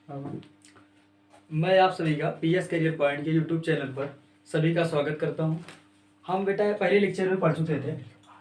हाँ। मैं आप सभी का पीएस करियर पॉइंट के यूट्यूब चैनल पर सभी का स्वागत करता हूं। हम बेटा पहले लेक्चर में पढ़ चुके थे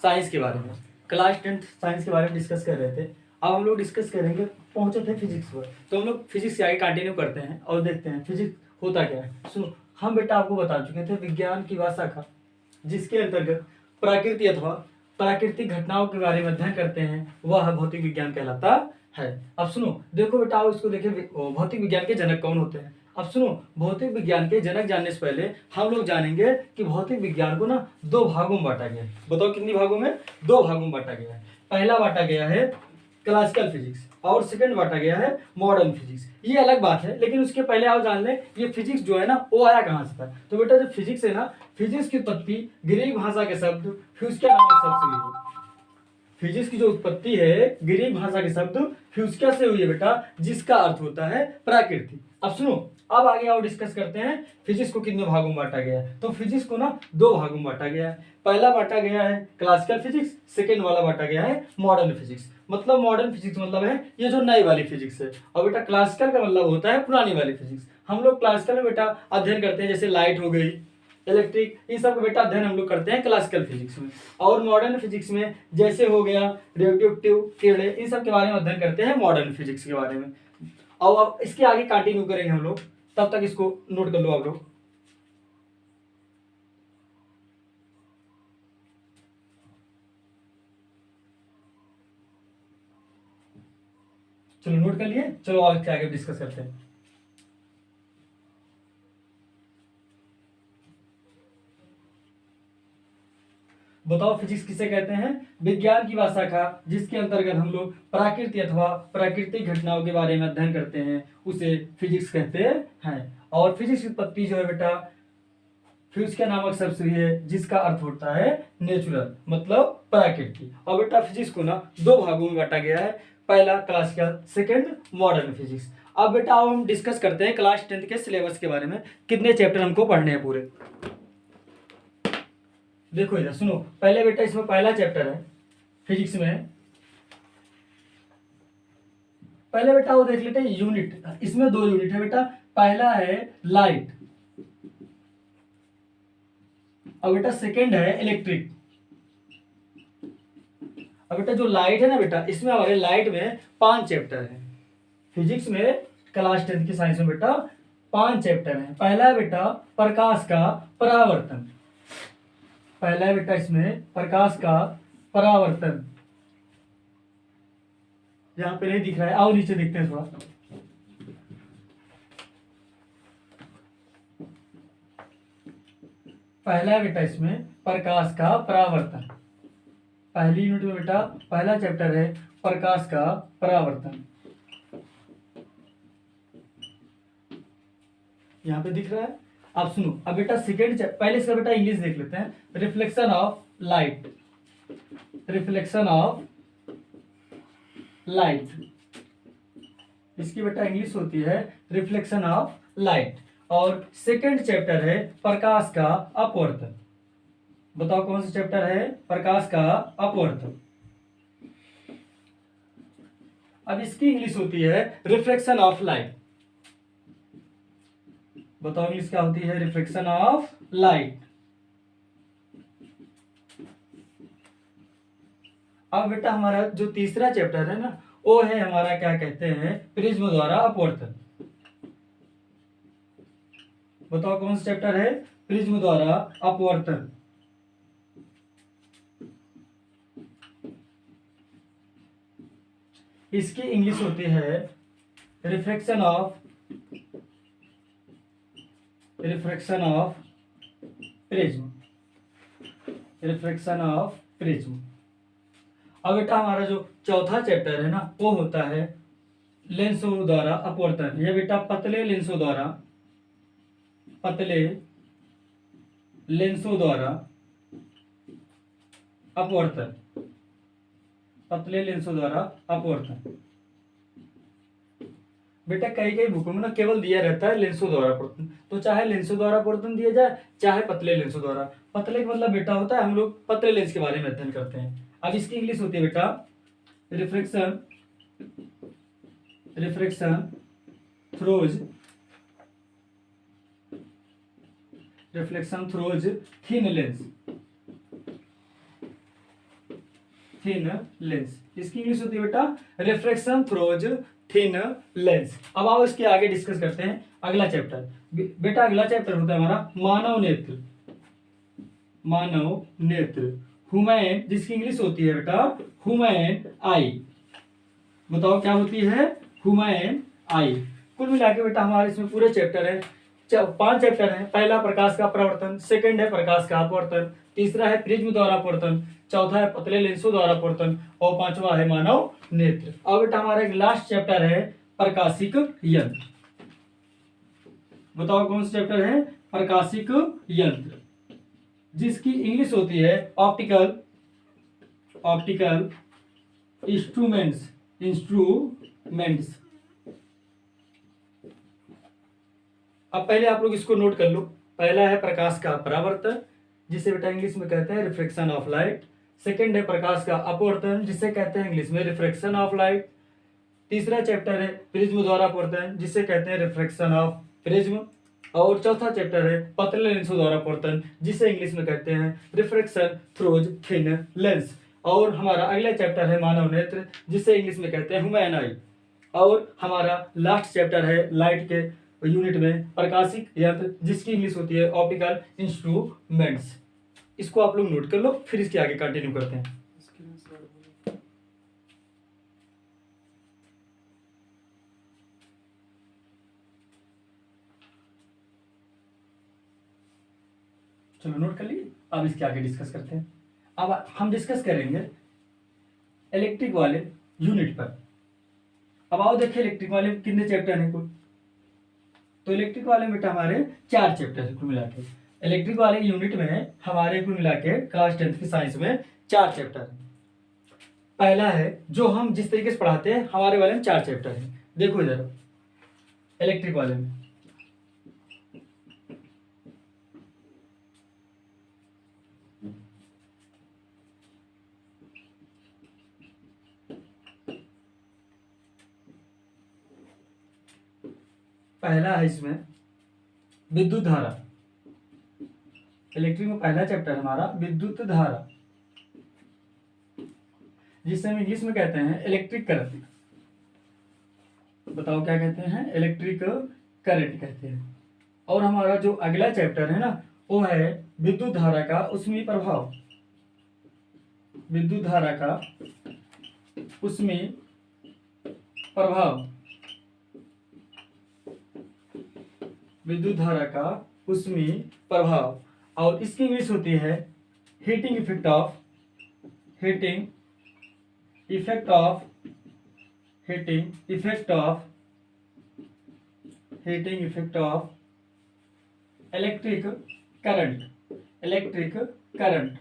साइंस के बारे में, क्लास 10th साइंस के बारे में डिस्कस कर रहे थे। अब हम लोग डिस्कस करेंगे, पहुंचे थे फिजिक्स पर, तो हम लोग फिजिक्स से आगे कंटिन्यू करते हैं और देखते हैं फिजिक्स होता क्या है। सुनो, हम बेटा आपको बता चुके थे विज्ञान की वह शाखा जिसके अंतर्गत प्रकृति अथवा प्राकृतिक घटनाओं के बारे में अध्ययन करते हैं, वह भौतिक विज्ञान कहलाता है। अब सुनो, देखो बेटा, आओ इसको देखें, भौतिक विज्ञान के जनक कौन होते हैं। अब सुनो, भौतिक विज्ञान के जनक जानने से पहले हम लोग जानेंगे कि भौतिक विज्ञान को ना दो भागों में बांटा गया है। बताओ कितनी भागों में? दो भागों में बांटा गया है। पहला बांटा गया है क्लासिकल फिजिक्स और सेकंड बांटा गया है मॉडर्न फिजिक्स। ये अलग बात है, लेकिन उसके पहले आप जान लें ये फिजिक्स जो है ना वो आया कहाँ से था। तो बेटा जो फिजिक्स है ना, फिजिक्स की उत्पत्ति ग्रीक भाषा के शब्द फ्यूस्किया नामक शब्द से हुई है। फिजिक्स की जो उत्पत्ति है ग्रीक भाषा के शब्द फ्यूस्किया से हुई है बेटा, जिसका अर्थ होता है प्रकृति। अब सुनो, अब आगे और डिस्कस करते हैं फिजिक्स को कितने भागों में बांटा गया है। तो फिजिक्स को ना दो भागों में बांटा गया है। पहला बांटा गया है क्लासिकल फिजिक्स, सेकेंड वाला बांटा गया है मॉडर्न फिजिक्स। मतलब मॉडर्न फिजिक्स मतलब है ये जो नई वाली फिजिक्स है, और बेटा क्लासिकल का मतलब होता है पुरानी वाली फिजिक्स। हम लोग क्लासिकल में बेटा अध्ययन करते हैं, जैसे लाइट हो गई, इलेक्ट्रिक, इन सब का बेटा अध्ययन हम लोग करते हैं क्लासिकल फिजिक्स में। और मॉडर्न फिजिक्स में जैसे हो गया रेडियोएक्टिव किरणें, इन सब के बारे में अध्ययन करते हैं मॉडर्न फिजिक्स के बारे में। और अब इसके आगे कंटिन्यू करेंगे हम लोग, तब तक इसको नोट कर लो आप लोग। चलो नोट कर लिए, चलो आगे डिस्कस करते हैं। बताओ फिजिक्स किसे कहते हैं? विज्ञान की वह शाखा जिसके अंतर्गत हम लोग प्रकृति अथवा प्राकृतिक घटनाओं के बारे में अध्ययन करते हैं, उसे फिजिक्स कहते हैं। और फिजिक्स की उत्पत्ति जो है बेटा फ्यूस्किया नामक शब्द से है, जिसका अर्थ होता है नेचुरल, मतलब प्राकृतिक। और बेटा फिजिक्स को ना दो भागों में बांटा गया है, पहला क्लासिकल, सेकंड मॉडर्न फिजिक्स। अब बेटा अब हम डिस्कस करते हैं क्लास 10th के सिलेबस के बारे में, कितने चैप्टर हमको पढ़ने हैं पूरे। देखो इधर सुनो, पहले बेटा इसमें पहला चैप्टर है फिजिक्स में। पहले बेटा वो देख लेते हैं यूनिट, इसमें दो यूनिट है बेटा। पहला है लाइट और बेटा सेकंड है इलेक्ट्रिक। अब बेटा जो लाइट है ना बेटा, इसमें हमारे लाइट में 5 चैप्टर है। फिजिक्स में क्लास 10th की साइंस में बेटा 5 चैप्टर है। पहला है बेटा प्रकाश का परावर्तन। पहला है बेटा इसमें प्रकाश का परावर्तन। यहां पे नहीं दिख रहा है, आओ नीचे देखते हैं थोड़ा। पहला है बेटा इसमें प्रकाश का परावर्तन। पहली यूनिट में बेटा पहला चैप्टर है प्रकाश का परावर्तन। यहां पे दिख रहा है, आप सुनो। अब बेटा सेकेंड, पहले इसका बेटा इंग्लिश देख लेते हैं। Reflection of light, reflection of light, इसकी बेटा इंग्लिश होती है रिफ्लेक्शन ऑफ लाइट। और सेकेंड चैप्टर है प्रकाश का अपवर्तन। बताओ कौन सा चैप्टर है? प्रकाश का अपवर्तन। अब इसकी इंग्लिश होती है रिफ्लेक्शन ऑफ लाइट। बताओ इंग्लिश क्या होती है? Reflection of light. अब बेटा हमारा जो तीसरा चैप्टर है ना, वो है हमारा क्या कहते हैं, प्रिज्म द्वारा अपवर्तन। बताओ कौन सा चैप्टर है? प्रिज्म द्वारा अपवर्तन। इसकी इंग्लिश होती है reflection of prism, reflection of prism. अब बेटा हमारा जो चौथा चैप्टर है ना, वो होता है लेंसों द्वारा अपवर्तन। यह बेटा पतले लेंसों द्वारा अपवर्तन, पतले लेंसों द्वारा अपवर्तन। बेटा कई कई बुकों में ना केवल दिया रहता है लेंसों द्वारा अपवर्तन, तो चाहे लेंसों द्वारा अपवर्तन दिया जाए चाहे पतले लेंसों द्वारा। पतले का मतलब बेटा होता है हम लोग पतले लेंस के बारे में अध्ययन करते हैं। अब इसकी इंग्लिश होती है बेटा refraction throws reflection throws thin lens, thin lens, इसकी इंग्लिश होती है बेटा रिफ्लेक्शन थ्रोज थिन लेंस। अब आओ इसके आगे डिस्कस करते हैं अगला चैप्टर। बेटा अगला चैप्टर होता है हमारा मानव नेत्र, मानव नेत्र, ह्यूमन, जिसकी इंग्लिश होती है बेटा ह्यूमन आई। बताओ क्या होती है, ह्यूमन आई। कुल मिला के बेटा हमारे इसमें पूरे चैप्टर है, 5 चैप्टर है। पहला प्रकाश का प्रवर्तन, सेकंड है प्रकाश का अपवर्तन, तीसरा है प्रिज्म द्वारा अपवर्तन, चौथा है पतले लेंसों द्वारा अपवर्तन और पांचवा है मानव नेत्र। अब बेटा हमारा एक लास्ट चैप्टर है प्रकाशिक यंत्र। बताओ कौन सा चैप्टर है, प्रकाशिक यंत्र, जिसकी इंग्लिश होती है ऑप्टिकल, ऑप्टिकल इंस्ट्रूमेंट्स, इंस्ट्रूमेंट्स। अब पहले आप लोग इसको नोट कर लो। पहला है प्रकाश का परावर्तन, जिसे बेटा इंग्लिश में कहते हैं रिफ्लेक्शन ऑफ लाइट। सेकंड है प्रकाश का अपवर्तन, जिसे कहते हैं इंग्लिश में रिफ्रैक्शन ऑफ लाइट। तीसरा चैप्टर है प्रिज्म द्वारा अपवर्तन, जिसे कहते हैं रिफ्रैक्शन ऑफ प्रिज्म। और चौथा चैप्टर है पतले लेंसों द्वारा अपवर्तन, जिसे इंग्लिश में कहते हैं रिफ्रैक्शन थ्रोज थिन लेंस। और हमारा अगला चैप्टर है मानव नेत्र, जिसे इंग्लिश में कहते हैं ह्यूमन आई। और हमारा लास्ट चैप्टर है लाइट के यूनिट में प्रकाशिक यंत्र, जिसकी इंग्लिश होती है ऑप्टिकल इंस्ट्रूमेंट्स। इसको आप लोग नोट कर लो, फिर इसके आगे कंटिन्यू करते हैं। चलो नोट कर लिए, अब इसके आगे डिस्कस करते हैं। अब हम डिस्कस करेंगे इलेक्ट्रिक वाले यूनिट पर। अब आओ देखिए इलेक्ट्रिक वाले कितने चैप्टर हैं कुल। तो इलेक्ट्रिक वाले में हमारे 4 चैप्टर है कुल मिला के। इलेक्ट्रिक वाले यूनिट में हमारे कुल मिला के क्लास 10th की साइंस में 4 चैप्टर है। पहला है जो हम जिस तरीके से पढ़ाते हैं, हमारे वाले में 4 चैप्टर है। देखो इधर इलेक्ट्रिक वाले में पहला है इसमें विद्युत धारा। इलेक्ट्रिक में पहला चैप्टर हमारा विद्युत धारा, जिसे हम इंग्लिश में कहते हैं इलेक्ट्रिक करंट। बताओ क्या कहते हैं, इलेक्ट्रिक करंट कहते हैं। और हमारा जो अगला चैप्टर है ना, वो है विद्युत धारा का उसमें प्रभाव, विद्युत धारा का उसमें प्रभाव, विद्युत धारा का उसमें प्रभाव। और इसकी इंग्लिश होती है heating effect of, heating effect of, heating effect of, heating effect of electric current, electric current.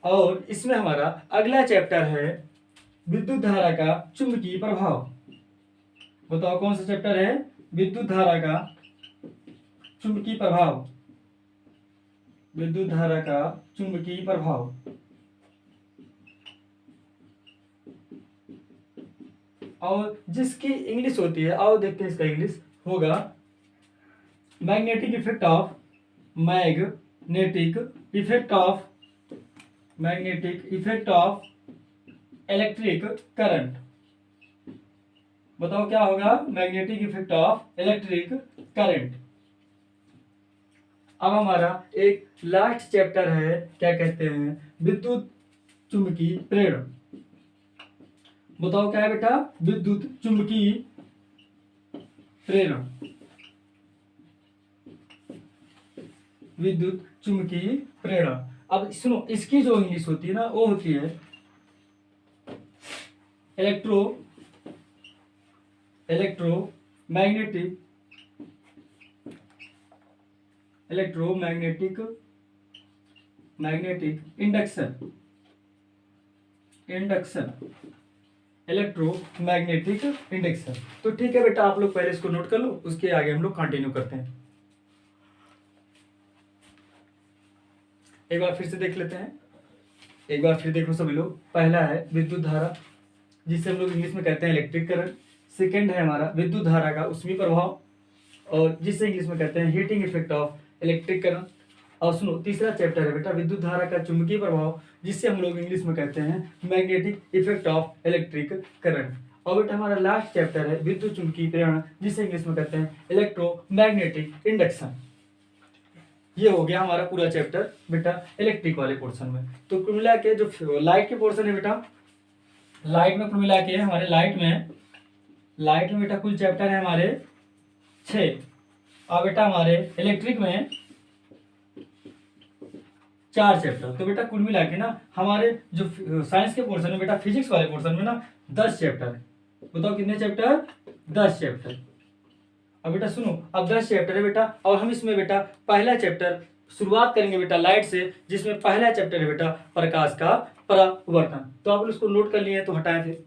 और इसमें हमारा अगला चैप्टर है विद्युत धारा का चुंबकीय प्रभाव। बताओ कौन सा चैप्टर है, विद्युत धारा का चुंबकीय प्रभाव, विद्युत धारा का चुंबकीय प्रभाव। और जिसकी इंग्लिश होती है, आओ देखते हैं इसका इंग्लिश होगा magnetic effect of, magnetic effect of, magnetic effect of electric current. बताओ क्या होगा, magnetic effect of electric current. अब हमारा एक लास्ट चैप्टर है, क्या कहते हैं, विद्युत चुंबकीय प्रेरण। बताओ क्या है बेटा, विद्युत चुंबकीय प्रेरण, विद्युत चुंबकीय प्रेरण। अब सुनो, इसकी जो इंग्लिश होती है ना, वो होती है electromagnetic, electromagnetic, magnetic induction, induction, electromagnetic induction. तो ठीक है बेटा, आप लोग पहले इसको नोट कर लो, उसके आगे हम लोग कंटिन्यू करते हैं। एक बार फिर से देख लेते हैं, एक बार फिर देखो सभी लोग। पहला है विद्युत धारा, जिसे हम लोग इंग्लिश में कहते हैं इलेक्ट्रिक करंट। सेकंड है हमारा विद्युत धारा का उसमें प्रभाव, और जिससे इंग्लिश में कहते हैं heating effect of electric current. और सुनो तीसरा चैप्टर है बेटा विद्युत धारा का चुंबकीय प्रभाव, जिससे हम लोग इंग्लिश में कहते हैं magnetic effect of electric current. और बेटा हमारा लास्ट चैप्टर है विद्युत चुंबकीय प्रेरण, जिसे इंग्लिश में कहते हैं इलेक्ट्रोमैग्नेटिक इंडक्शन। ये हो गया हमारा पूरा चैप्टर बेटा इलेक्ट्रिक वाले पोर्शन में। तो कुल मिला के जो लाइट के पोर्शन है बेटा, लाइट में कुल मिला के हमारे लाइट में बेटा कुल चैप्टर है हमारे 6, और बेटा हमारे इलेक्ट्रिक में 4 चैप्टर। तो बेटा कुल मिला के ना हमारे जो साइंस के पोर्शन में बेटा फिजिक्स वाले पोर्शन में ना 10 चैप्टर है। बताओ कितने चैप्टर? 10 चैप्टर। अब बेटा सुनो, अब 10 चैप्टर है बेटा, और हम इसमें बेटा पहला चैप्टर शुरुआत करेंगे बेटा लाइट से, जिसमें पहला चैप्टर है बेटा प्रकाश का परावर्तन। तो आप उसको नोट कर लिए तो हटाएं फिर।